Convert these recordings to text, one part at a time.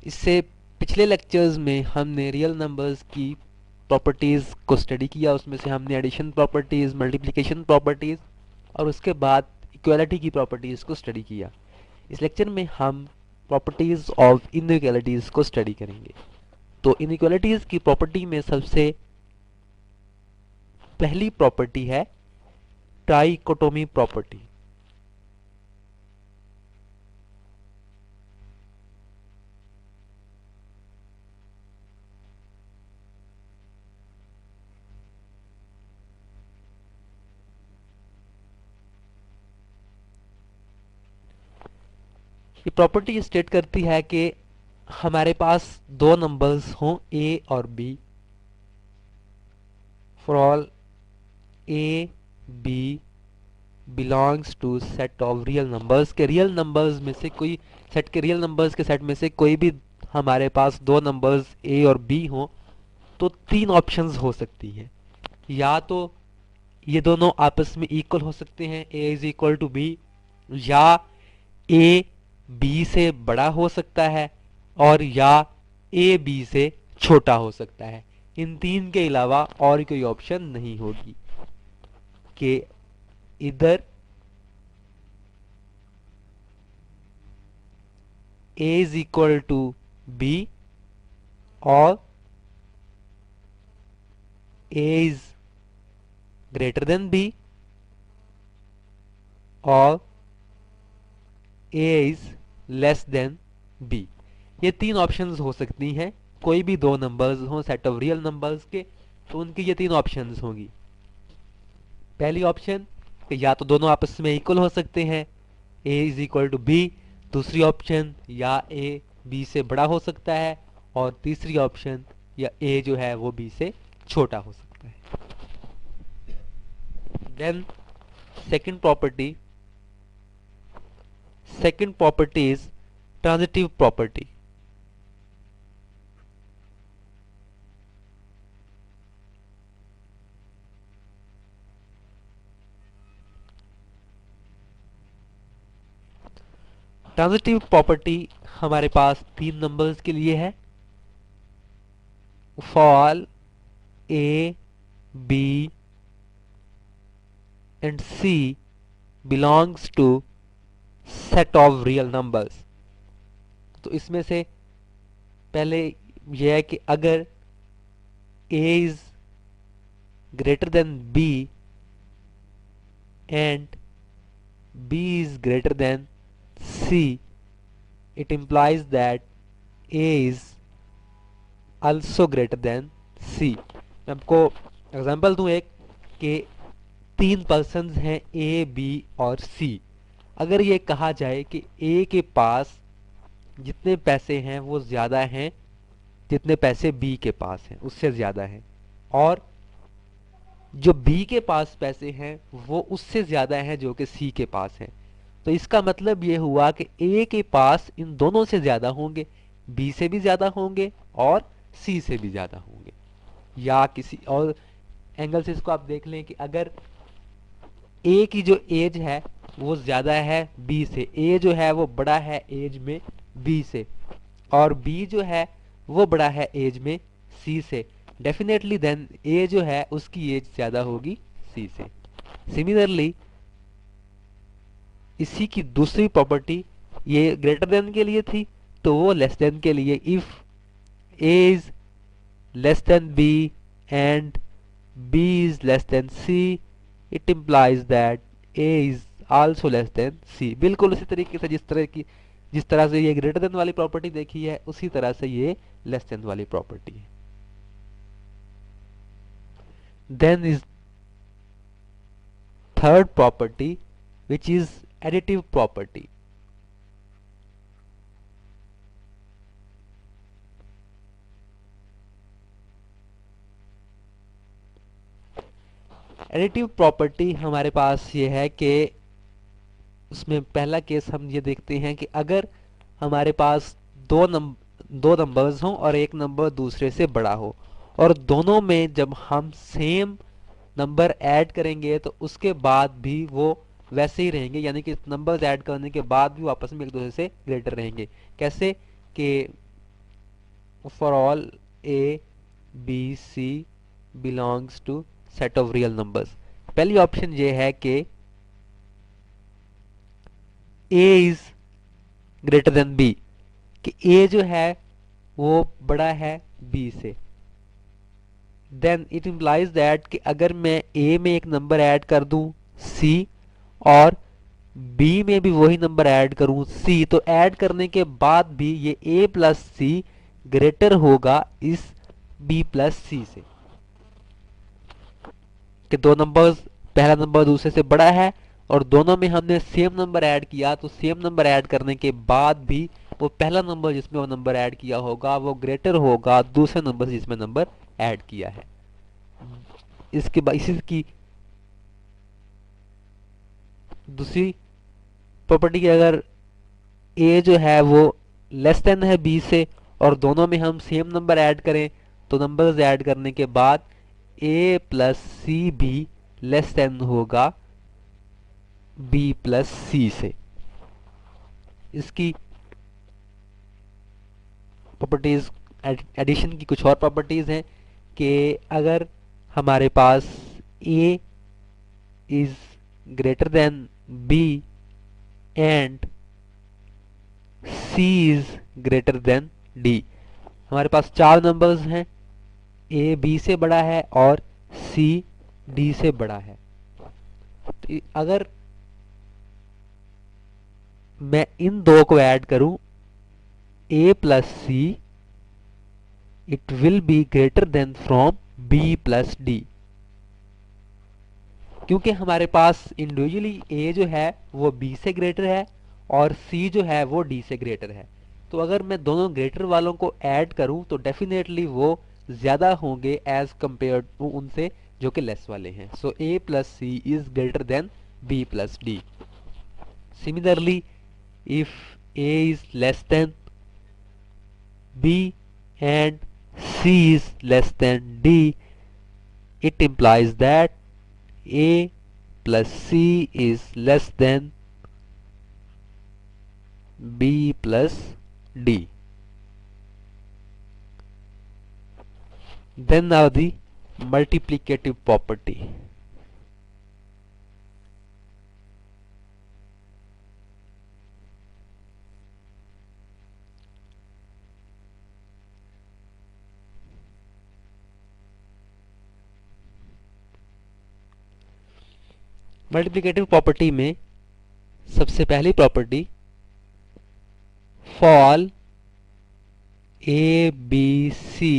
इससे पिछले लेक्चर्स में हमने रियल नंबर्स की प्रॉपर्टीज़ को स्टडी किया। उसमें से हमने एडिशन प्रॉपर्टीज़, मल्टीप्लिकेशन प्रॉपर्टीज़ और उसके बाद इक्वालिटी की प्रॉपर्टीज़ को स्टडी किया। इस लेक्चर में हम प्रॉपर्टीज़ ऑफ इनइक्वालिटीज़ को स्टडी करेंगे। तो इनइक्वालिटीज़ की प्रॉपर्टी में सबसे पहली प्रॉपर्टी है ट्राइकोटोमी प्रॉपर्टी। ये प्रॉपर्टी स्टेट करती है कि हमारे पास दो नंबर्स हों ए और B, for all A B belongs to set of real numbers, के रियल नंबर्स में से कोई सेट के रियल नंबर्स के सेट में से कोई भी हमारे पास दो नंबर्स ए और बी हों तो तीन ऑप्शंस हो सकती हैं। या तो ये दोनों आपस में इक्वल हो सकते हैं, ए इज इक्वल टू बी, या ए बी से बड़ा हो सकता है और या ए बी से छोटा हो सकता है। इन तीन के अलावा और कोई ऑप्शन नहीं होगी कि इधर a is equal to b और a is greater than b और a is less than b। ये तीन ऑप्शंस हो सकती हैं। कोई भी दो नंबर्स हों सेट ऑफ रियल नंबर्स के तो उनकी ये तीन ऑप्शंस होंगी। पहली ऑप्शन कि या तो दोनों आपस में इक्वल हो सकते हैं, a is equal to B. दूसरी ऑप्शन या a b से बड़ा हो सकता है और तीसरी ऑप्शन या a जो है वो b से छोटा हो सकता है। Then second property is transitive property. Transitive property हमारे पास तीन नंबर्स के लिए है, for A B and C belongs to set of real numbers. तो इसमें से पहले यह है कि अगर a is greater than b and b is greater than c, it implies that a is also greater than c। मैं आपको एग्जांपल दूं एक कि तीन पर्सन्स हैं a, b और c। अगर ये कहा जाए कि a के पास जितने पैसे हैं वो ज़्यादा हैं जितने पैसे b के पास हैं, उससे ज़्यादा हैं, और जो b के पास पैसे हैं वो उससे ज़्यादा हैं जो कि c के पास हैं, तो इसका मतलब ये हुआ कि a के पास इन दोनों से ज़्यादा होंगे, b से भी ज़्यादा होंगे और c से भी ज़्यादा होंगे। या किसी और एंगल से इसको आप देख लें कि अगर a की जो एज है वो ज़्यादा है b से, a जो है वो बड़ा है एज में b से, और b जो है वो बड़ा है एज में c से, डेफिनेटली देन a जो है उसकी एज ज़्यादा होगी c से। सिमिलरली इसी की दूसरी प्रॉपर्टी, ये ग्रेटर देन के लिए थी तो वो लेस देन के लिए, if a is less than b and b is less then c, it implies that a is also less than c। बिल्कुल उसी तरीके से जिस तरह से ये ग्रेटर देन वाली प्रॉपर्टी देखी है उसी तरह से ये लेस देन वाली प्रॉपर्टी है। Then is third property which is additive property। Additive property हमारे पास ये है कि उसमें पहला केस हम ये देखते हैं कि अगर हमारे पास दो नंबर्स हों और एक नंबर दूसरे से बड़ा हो और दोनों में जब हम सेम नंबर ऐड करेंगे तो उसके बाद भी वो वैसे ही रहेंगे, यानी कि नंबर्स ऐड करने के बाद भी वो आपस में एक दूसरे से ग्रेटर रहेंगे। कैसे कि for all A B C belongs to set of real numbers. पहली ऑप्शन ये है कि A is greater than B, कि ए जो है वो बड़ा है बी से। देन इट इम्प्लाइज दैट कि अगर मैं ए में एक नंबर ऐड कर दूं सी, और बी में भी वही नंबर ऐड करूं सी, तो ऐड करने के बाद भी ये ए प्लस सी ग्रेटर होगा इस बी प्लस सी से, कि दो नंबर्स, पहला नंबर दूसरे से बड़ा है और दोनों में हमने सेम नंबर ऐड किया, तो सेम नंबर ऐड करने के बाद भी वो पहला नंबर जिसमें वो नंबर ऐड किया होगा वो ग्रेटर होगा दूसरे नंबर से जिसमें नंबर ऐड किया है। इसके बाद इसी की दूसरी प्रॉपर्टी की, अगर ए जो है वो लेस देन है बी से और दोनों में हम सेम नंबर ऐड करें, तो नंबर्स ऐड करने के बाद ए प्लस सी भी लेस देन होगा बी प्लस सी से। इसकी प्रॉपर्टीज, एडिशन की कुछ और प्रॉपर्टीज हैं कि अगर हमारे पास A is greater than B and C is greater than D, हमारे पास चार नंबर्स हैं, ए बी से बड़ा है और सी डी से बड़ा है। तो अगर मैं इन दो को ऐड करूं A plus C, it will be greater than from B plus D, क्योंकि हमारे पास इंडिविजुअली ए जो है वो बी से ग्रेटर है और सी जो है वो डी से ग्रेटर है। तो अगर मैं दोनों ग्रेटर वालों को ऐड करूं तो डेफिनेटली वो ज्यादा होंगे एज कंपेयर टू उनसे जो कि लेस वाले हैं। So A plus C is greater than B plus D. Similarly if a is less than b and c is less than d, it implies that a plus c is less than b plus d. Then now the multiplicative property. Multiplicative property में सबसे पहली property, for all A B C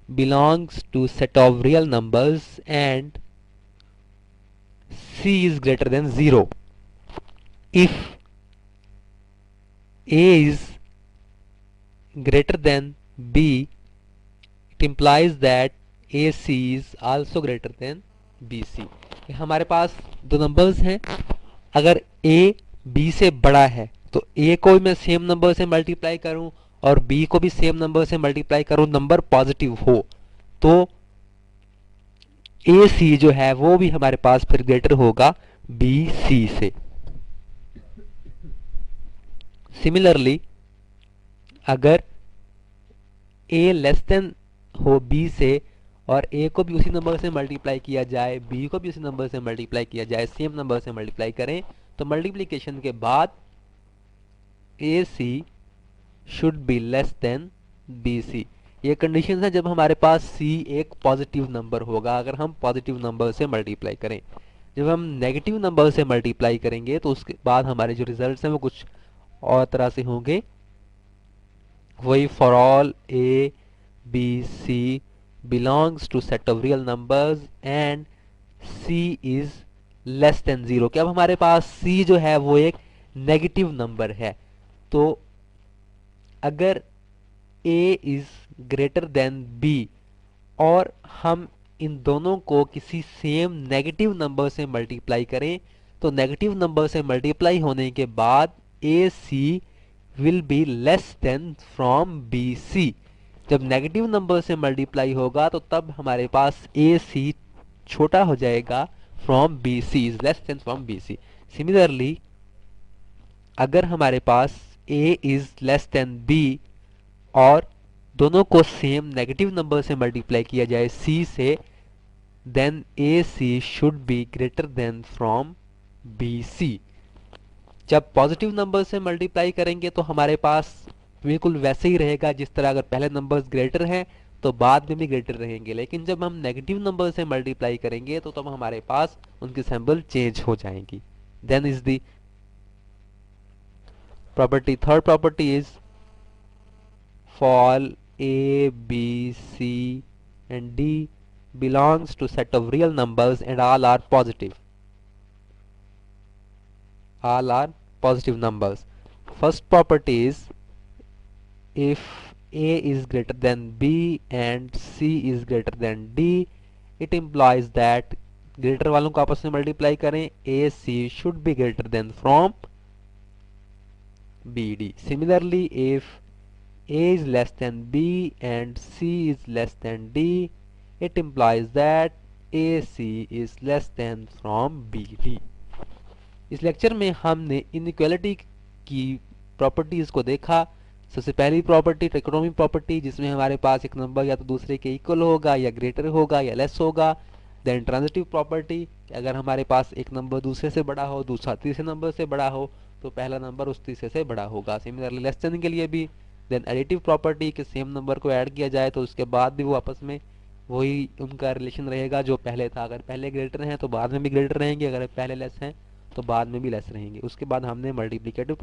belongs to set of real numbers and c is greater than 0. If a is greater than b, it implies that ac is also greater than bc. हमारे पास दो numbers हैं, अगर a b से बड़ा है तो a को मैं सेम नंबर से मल्टीप्लाई करूं और b को भी सेम नंबर से मल्टीप्लाई करूं, नंबर पॉजिटिव हो, तो AC जो है वो भी हमारे पास फिर ग्रेटर होगा BC से। सिमिलरली अगर A लेस देन हो B से और A को भी उसी नंबर से मल्टीप्लाई किया जाए, B को भी उसी नंबर से मल्टीप्लाई किया जाए, सेम नंबर से मल्टीप्लाई करें, तो मल्टीप्लिकेशन के बाद AC should B less then BC। ये कंडीशन है जब हमारे पास C एक पॉजिटिव नंबर होगा, अगर हम पॉजिटिव नंबर से मल्टीप्लाई करें। जब हम नेगेटिव नंबर से मल्टीप्लाई करेंगे तो उसके बाद हमारे जो रिजल्ट्स हैं वो कुछ और तरह से होंगे। वही for all A B C belongs to set of real numbers and C is less than 0, कि अब हमारे पास C जो है वो एक नेगेटिव नंबर है, तो अगर A is greater than B और हम इन दोनों को किसी सेम नेगेटिव नंबर से मल्टीप्लाई करें, तो नेगेटिव नंबर से मल्टीप्लाई होने के बाद AC will be less than from BC। जब नेगेटिव नंबर से मल्टीप्लाई होगा तो तब हमारे पास AC छोटा हो जाएगा from BC, is less than from BC। Similarly अगर हमारे पास A is less than B और दोनों को सेम नेगेटिव नंबर से मल्टीप्लाई किया जाए c से, then AC should be greater than from BC। जब पॉजिटिव नंबर से मल्टीप्लाई करेंगे तो हमारे पास बिल्कुल वैसे ही रहेगा जिस तरह अगर पहले नंबर्स ग्रेटर हैं तो बाद में भी ग्रेटर रहेंगे, लेकिन जब हम नेगेटिव नंबर से मल्टीप्लाई करेंगे तो तब हमारे पास उनकी सिंबल चेंज हो जाएंगी। Then is the property, third property is for A, B, C and D belongs to set of real numbers and all are positive. All are positive numbers. First property is if A is greater than B and C is greater than D, it implies that greater वालों को आपस में multiply करें, A, C should be greater than from B, D. Similarly, if A is less than B and C is less than D, it implies that AC is less than from BD. इस lecture में हमने inequality की properties को देखा। सबसे पहली property ट्रिकोनोमी property, जिसमें हमारे पास एक नंबर या तो दूसरे के इक्वल होगा या ग्रेटर होगा या लेस होगा। देन ट्रांजिटिव प्रॉपर्टी, अगर हमारे पास एक नंबर दूसरे से बड़ा हो, दूसरा तीसरे नंबर से बड़ा हो, तो पहला नंबर उस तीसरे से बड़ा होगा। सिमिलरली लेस देन के लिए भी। देन एडिटिव प्रॉपर्टी के सेम नंबर को ऐड किया जाए तो उसके बाद भी वो आपस में वही उनका रिलेशन रहेगा जो पहले था। अगर पहले ग्रेटर हैं तो बाद में भी ग्रेटर रहेंगे, अगर पहले लेस हैं तो बाद में भी लेस रहेंगे। उसके बाद हमने मल्टीप्लिकेटिव